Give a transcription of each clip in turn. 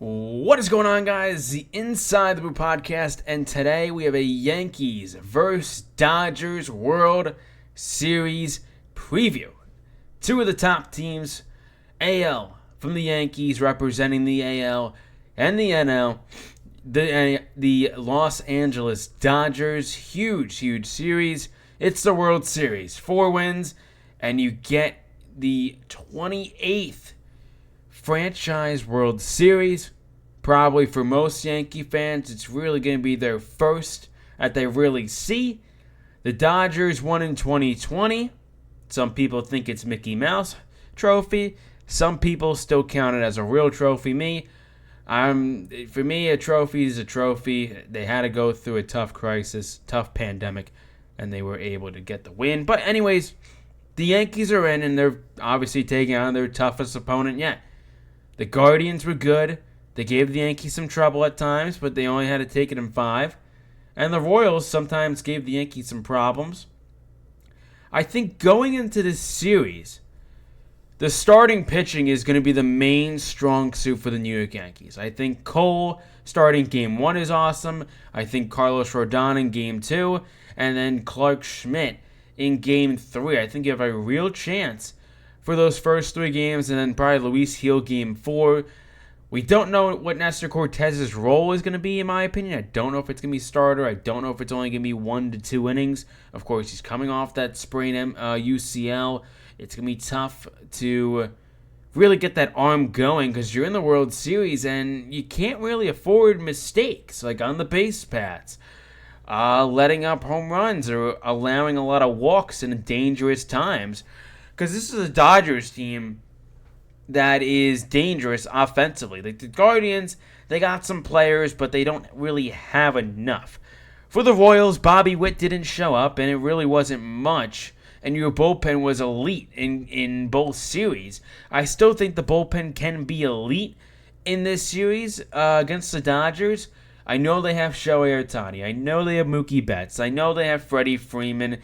What is going on, guys? The Inside the Blue podcast, and today we have a Yankees vs. Dodgers World Series preview. Two of the top teams, AL from the Yankees representing the AL and the NL, the Los Angeles Dodgers. Huge series. It's the World Series. 4 wins, and you get the 28th franchise World Series. Probably for most Yankee fans, it's really going to be their first that they really see. The Dodgers won in 2020. Some people think it's Mickey Mouse trophy. Some people still count it as a real trophy. For me, a trophy is a trophy. They had to go through a tough crisis, tough pandemic, and they were able to get the win. But anyways, the Yankees are in, and they're obviously taking on their toughest opponent yet. The Guardians were good. They gave the Yankees some trouble at times, but they only had to take it in 5. And the Royals sometimes gave the Yankees some problems. I think going into this series, the starting pitching is going to be the main strong suit for the New York Yankees. I think Cole starting Game 1 is awesome. I think Carlos Rodon in Game 2. And then Clarke Schmidt in Game 3. I think you have a real chance for those first 3 games, and then probably Luis Gil Game 4. We don't know what Nestor Cortez's role is going to be, in my opinion. I don't know if it's going to be starter. I don't know if it's only going to be 1 to 2 innings. Of course, he's coming off that sprained UCL. It's going to be tough to really get that arm going because you're in the World Series and you can't really afford mistakes, like on the base paths, letting up home runs or allowing a lot of walks in dangerous times. Because this is a Dodgers team that is dangerous offensively. Like the Guardians, they got some players, but they don't really have enough. For the Royals, Bobby Witt didn't show up, and it really wasn't much. And your bullpen was elite in both series. I still think the bullpen can be elite in this series against the Dodgers. I know they have Shohei Ohtani. I know they have Mookie Betts. I know they have Freddie Freeman.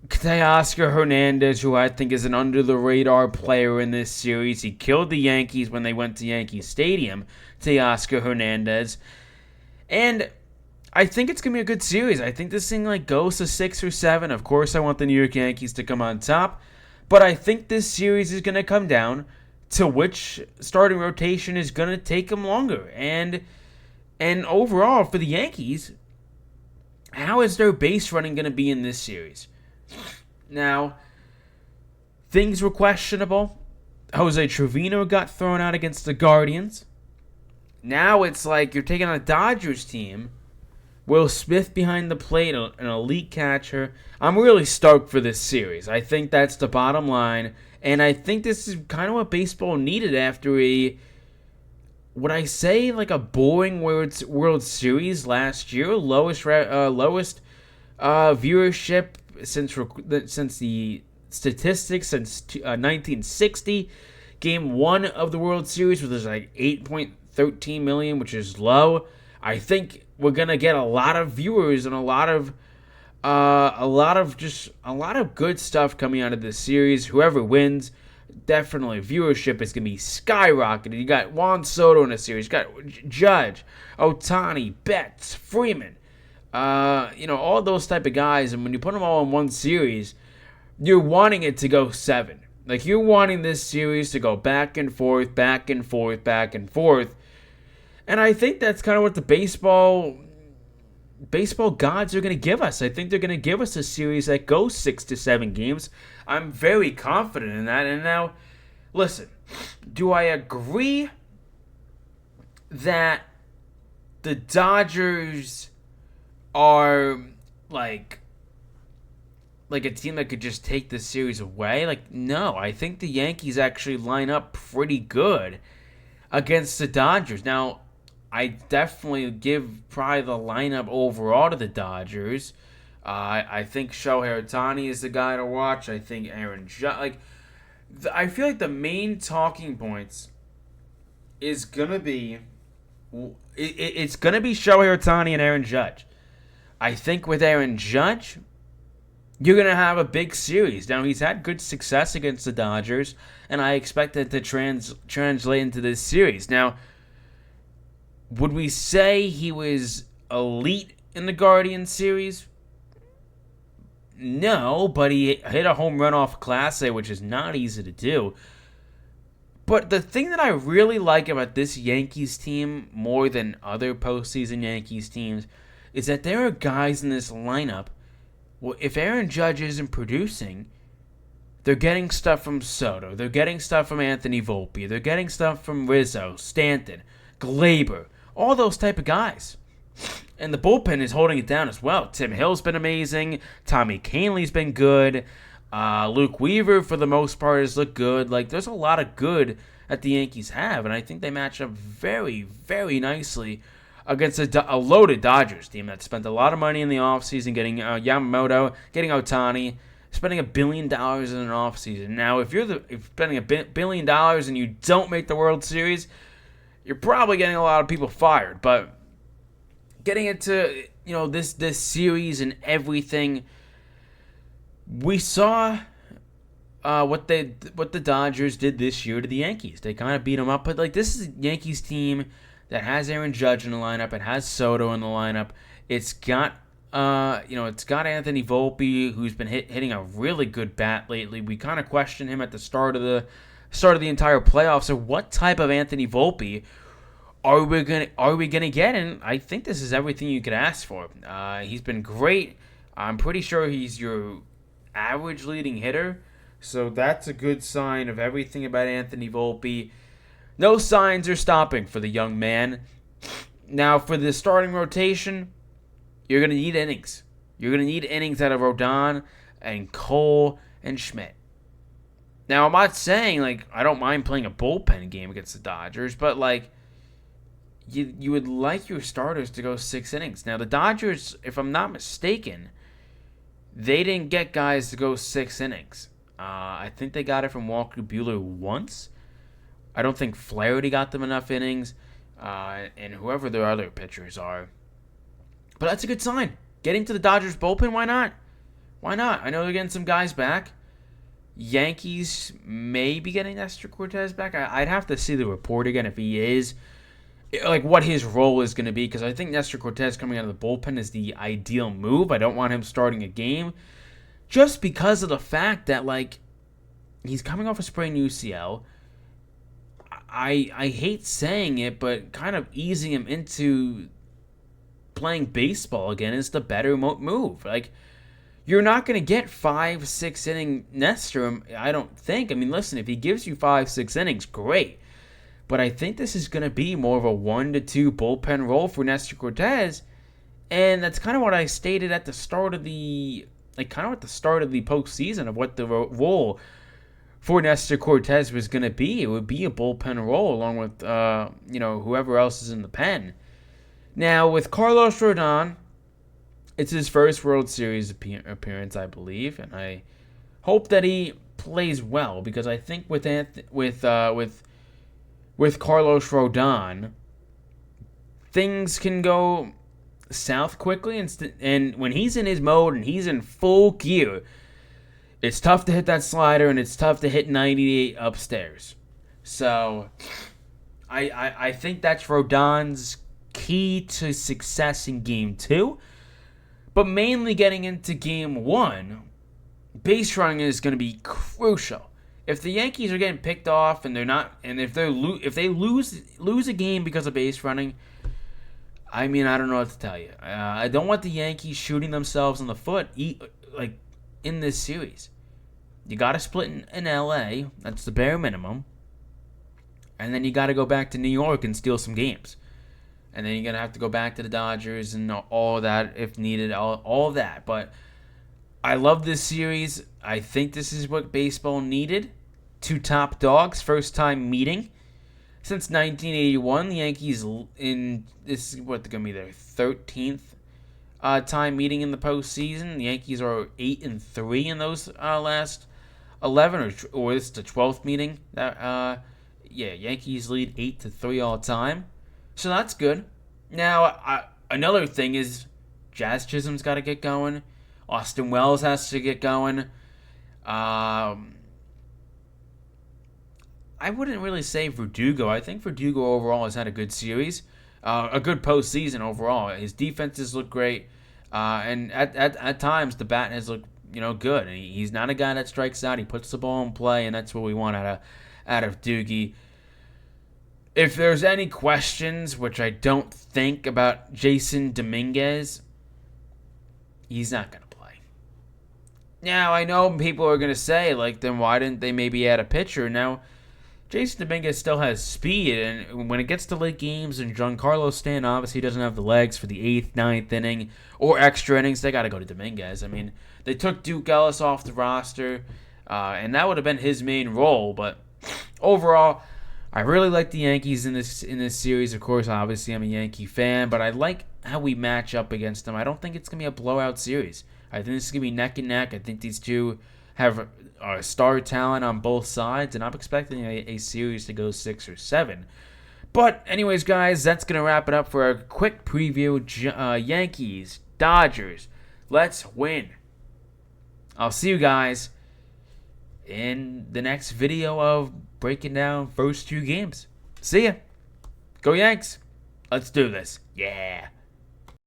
Teoscar Hernandez, who I think is an under-the-radar player in this series. He killed the Yankees when they went to Yankee Stadium, Teoscar Hernandez. And I think it's going to be a good series. I think this thing goes to 6 or 7. Of course, I want the New York Yankees to come on top. But I think this series is going to come down to which starting rotation is going to take them longer. And overall, for the Yankees, how is their base running going to be in this series? Now, things were questionable. Jose Trevino got thrown out against the Guardians. Now it's like you're taking on a Dodgers team. Will Smith behind the plate, an elite catcher. I'm really stoked for this series. I think that's the bottom line. And I think this is kind of what baseball needed after a boring World Series last year. Lowest viewership since the statistics since 1960. Game 1 of the World Series was 8.13 million, which is low. I think we're gonna get a lot of viewers and a lot of good stuff coming out of this series. Whoever wins, definitely viewership is gonna be skyrocketed. You got Juan Soto in the series. You got Judge, Ohtani, Betts, Freeman. All those type of guys, and when you put them all in one series, you're wanting it to go 7. Like, you're wanting this series to go back and forth, back and forth, back and forth. And I think that's kind of what the baseball gods are going to give us. I think they're going to give us a series that goes 6 to 7 games. I'm very confident in that. And now, listen, do I agree that the Dodgers are like a team that could just take this series away? No. I think the Yankees actually line up pretty good against the Dodgers. Now, I definitely give probably the lineup overall to the Dodgers. I think Shohei Ohtani is the guy to watch. I think Aaron Judge. I feel like the main talking points is gonna be it's gonna be Shohei Ohtani and Aaron Judge. I think with Aaron Judge, you're going to have a big series. Now, he's had good success against the Dodgers, and I expect it to translate into this series. Now, Would we say he was elite in the Guardians series? No, but he hit a home run off Clase, which is not easy to do. But the thing that I really like about this Yankees team more than other postseason Yankees teams is that there are guys in this lineup. Well, if Aaron Judge isn't producing, they're getting stuff from Soto. They're getting stuff from Anthony Volpe. They're getting stuff from Rizzo, Stanton, Glaber, all those type of guys. And the bullpen is holding it down as well. Tim Hill's been amazing. Tommy Kahnle's been good. Luke Weaver, for the most part, has looked good. Like, there's a lot of good that the Yankees have, and I think they match up very, very nicely against a loaded Dodgers team that spent a lot of money in the offseason getting Yamamoto, getting Ohtani, spending $1 billion in an offseason. Now, if you're spending $1 billion and you don't make the World Series, you're probably getting a lot of people fired. But getting into this series and everything, we saw what the Dodgers did this year to the Yankees. They kind of beat them up, but like, this is a Yankees team that has Aaron Judge in the lineup. It has Soto in the lineup. It's got Anthony Volpe, who's been hitting a really good bat lately. We kind of questioned him at the start of the entire playoffs. So what type of Anthony Volpe are we gonna get? And I think this is everything you could ask for. He's been great. I'm pretty sure he's your average leading hitter. So that's a good sign of everything about Anthony Volpe. No signs are stopping for the young man. Now, for the starting rotation, you're going to need innings. You're going to need innings out of Rodon and Cole and Schmidt. Now, I'm not saying, like, I don't mind playing a bullpen game against the Dodgers, but, like, you would like your starters to go 6 innings. Now, the Dodgers, if I'm not mistaken, they didn't get guys to go 6 innings. I think they got it from Walker Buehler once. I don't think Flaherty got them enough innings, and whoever their other pitchers are. But that's a good sign. Getting to the Dodgers bullpen, why not? Why not? I know they're getting some guys back. Yankees may be getting Nestor Cortez back. I'd have to see the report again if he is. Like, what his role is going to be, because I think Nestor Cortez coming out of the bullpen is the ideal move. I don't want him starting a game just because of the fact that, like, he's coming off a sprained UCL. I hate saying it, but kind of easing him into playing baseball again is the better move. Like, you're not going to get 5-6 inning Nestor, I don't think. I mean, listen, if he gives you 5-6 innings, great. But I think this is going to be more of a 1-2 bullpen role for Nestor Cortez. And that's kind of what I stated at the start of the postseason of what the role for Nestor Cortez was going to be. It would be a bullpen role along with, whoever else is in the pen. Now, with Carlos Rodon, it's his first World Series appearance, I believe, and I hope that he plays well, because I think with Carlos Rodon, things can go south quickly, and when he's in his mode and he's in full gear, it's tough to hit that slider, and it's tough to hit 98 upstairs. So, I think that's Rodon's key to success in Game 2. But mainly getting into Game 1, base running is going to be crucial. If the Yankees are getting picked off and they're not, and if they lose a game because of base running, I mean, I don't know what to tell you. I don't want the Yankees shooting themselves in the foot, in this series. You got to split in LA. That's the bare minimum. And then you got to go back to New York and steal some games. And then you're going to have to go back to the Dodgers and all that if needed, all that. But I love this series. I think this is what baseball needed. 2 top dogs, first time meeting. Since 1981, the Yankees this is what they're going to be their 13th time meeting in the postseason. The Yankees are 8-3 in those last 11, or this is the 12th meeting. Yankees lead 8-3 all time. So that's good. Now, another thing is Jazz Chisholm's got to get going. Austin Wells has to get going. I wouldn't really say Verdugo. I think Verdugo overall has had a good series. a good postseason overall. His defenses look great, and at times the bat has looked good. And he's not a guy that strikes out. He puts the ball in play, and that's what we want out of Doogie. If there's any questions, which I don't think, about Jasson Dominguez, he's not going to play. Now, I know people are going to say, then why didn't they maybe add a pitcher? Now, Jasson Dominguez still has speed, and when it gets to late games and Giancarlo Stanton obviously doesn't have the legs for the 8th, 9th inning or extra innings, they got to go to Dominguez. I mean, they took Duke Ellis off the roster, and that would have been his main role, but overall, I really like the Yankees in this series. Of course, obviously, I'm a Yankee fan, but I like how we match up against them. I don't think it's going to be a blowout series. I think this is going to be neck and neck. I think these two have star talent on both sides, and I'm expecting a series to go 6 or 7. But anyways, guys, that's going to wrap it up for a quick preview. Yankees, Dodgers, let's win. I'll see you guys in the next video of breaking down first 2 games. See ya. Go Yanks. Let's do this. Yeah.